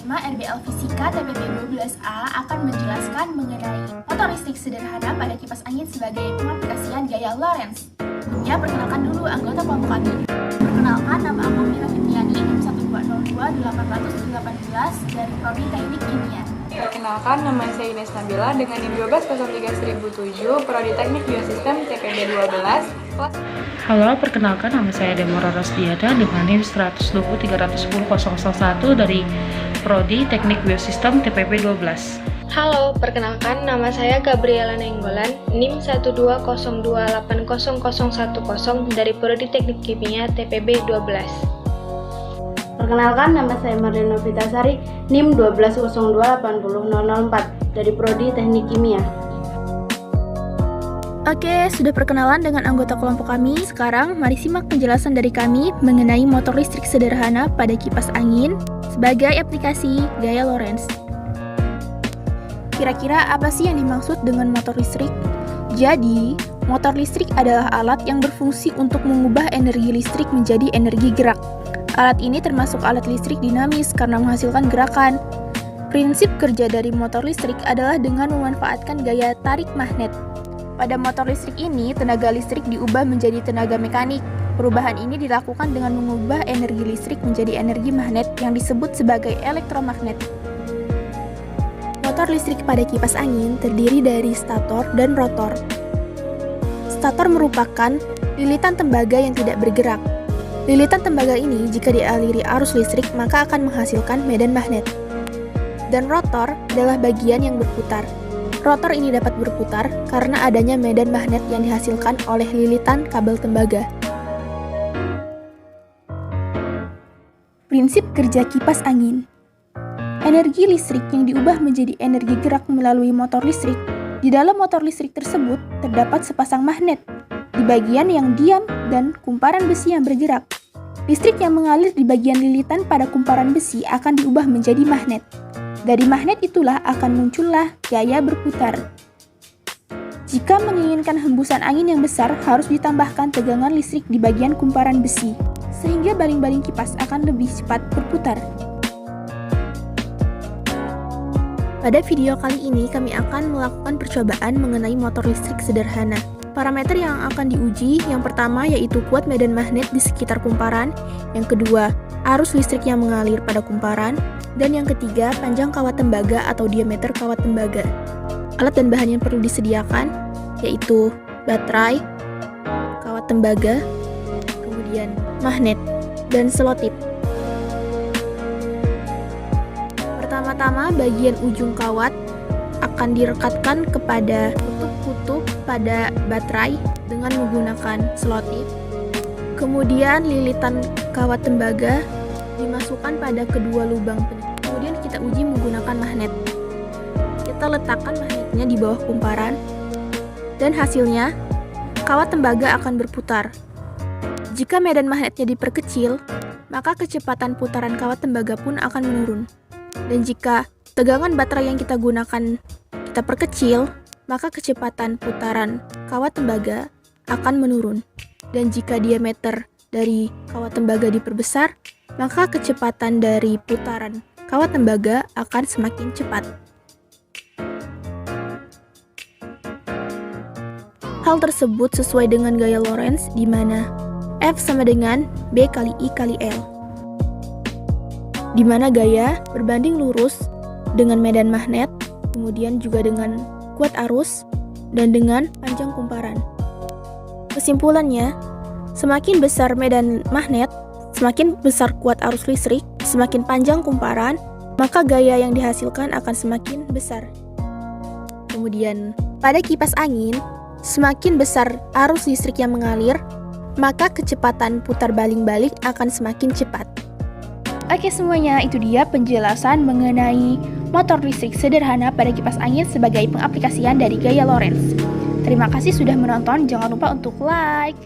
5 RBL Fisika TPB 12A akan menjelaskan mengenai motor listrik sederhana pada kipas angin sebagai pengaplikasian gaya Lorentz. Sebelumnya, perkenalkan dulu anggota kelompok kami. Perkenalkan, nama aku Mira Fitriani, NIM 1202818 dari Prodi Teknik Kimia. Perkenalkan, nama saya Ines Nabila dengan NIM 1203007, Prodi Teknik Biosistem TPB 12. Halo, perkenalkan nama saya Demora Rosdiana dengan NIM 120310001 dari Prodi Teknik Biosistem TPB 12. Halo, perkenalkan nama saya Gabriela Nenggolan, NIM 120280010 dari Prodi Teknik Kimia TPB 12. Perkenalkan, nama saya Marlena Vitasari, NIM 120280004 dari Prodi Teknik Kimia. Oke, sudah perkenalan dengan anggota kelompok kami. Sekarang, mari simak penjelasan dari kami mengenai motor listrik sederhana pada kipas angin sebagai aplikasi gaya Lorentz. Kira-kira apa sih yang dimaksud dengan motor listrik? Jadi, motor listrik adalah alat yang berfungsi untuk mengubah energi listrik menjadi energi gerak. Alat ini termasuk alat listrik dinamis karena menghasilkan gerakan. Prinsip kerja dari motor listrik adalah dengan memanfaatkan gaya tarik magnet. Pada motor listrik ini, tenaga listrik diubah menjadi tenaga mekanik. Perubahan ini dilakukan dengan mengubah energi listrik menjadi energi magnet yang disebut sebagai elektromagnet. Motor listrik pada kipas angin terdiri dari stator dan rotor. Stator merupakan lilitan tembaga yang tidak bergerak. Lilitan tembaga ini jika dialiri arus listrik maka akan menghasilkan medan magnet. Dan rotor adalah bagian yang berputar. Rotor ini dapat berputar karena adanya medan magnet yang dihasilkan oleh lilitan kabel tembaga. Prinsip kerja kipas angin. Energi listrik yang diubah menjadi energi gerak melalui motor listrik. Di dalam motor listrik tersebut terdapat sepasang magnet di bagian yang diam dan kumparan besi yang bergerak. Listrik yang mengalir di bagian lilitan pada kumparan besi akan diubah menjadi magnet. Dari magnet itulah akan muncullah gaya berputar. Jika menginginkan hembusan angin yang besar, harus ditambahkan tegangan listrik di bagian kumparan besi, sehingga baling-baling kipas akan lebih cepat berputar. Pada video kali ini, kami akan melakukan percobaan mengenai motor listrik sederhana. Parameter yang akan diuji, yang pertama yaitu kuat medan magnet di sekitar kumparan, yang kedua, arus listrik yang mengalir pada kumparan, dan yang ketiga, panjang kawat tembaga atau diameter kawat tembaga. Alat dan bahan yang perlu disediakan yaitu baterai, kawat tembaga, kemudian magnet, dan selotip. Pertama-tama, bagian ujung kawat akan direkatkan kepada kutub-kutub pada baterai dengan menggunakan selotip. Kemudian lilitan kawat tembaga dimasukkan pada kedua lubang penyimpanan. Kemudian kita uji menggunakan magnet. Kita letakkan magnetnya di bawah kumparan dan hasilnya kawat tembaga akan berputar. Jika medan magnetnya diperkecil, maka kecepatan putaran kawat tembaga pun akan menurun. Dan jika tegangan baterai yang kita gunakan kita perkecil, maka kecepatan putaran kawat tembaga akan menurun. Dan jika diameter dari kawat tembaga diperbesar, maka kecepatan dari putaran kawat tembaga akan semakin cepat. Hal tersebut sesuai dengan gaya Lorentz di mana F sama dengan B kali I kali L. Di mana gaya berbanding lurus dengan medan magnet, kemudian juga dengan kuat arus, dan dengan panjang kumparan. Kesimpulannya, semakin besar medan magnet, semakin besar kuat arus listrik, semakin panjang kumparan, maka gaya yang dihasilkan akan semakin besar. Kemudian, pada kipas angin, semakin besar arus listrik yang mengalir, maka kecepatan putar baling-balik akan semakin cepat. Oke semuanya, itu dia penjelasan mengenai motor listrik sederhana pada kipas angin sebagai pengaplikasian dari gaya Lorentz. Terima kasih sudah menonton, jangan lupa untuk like.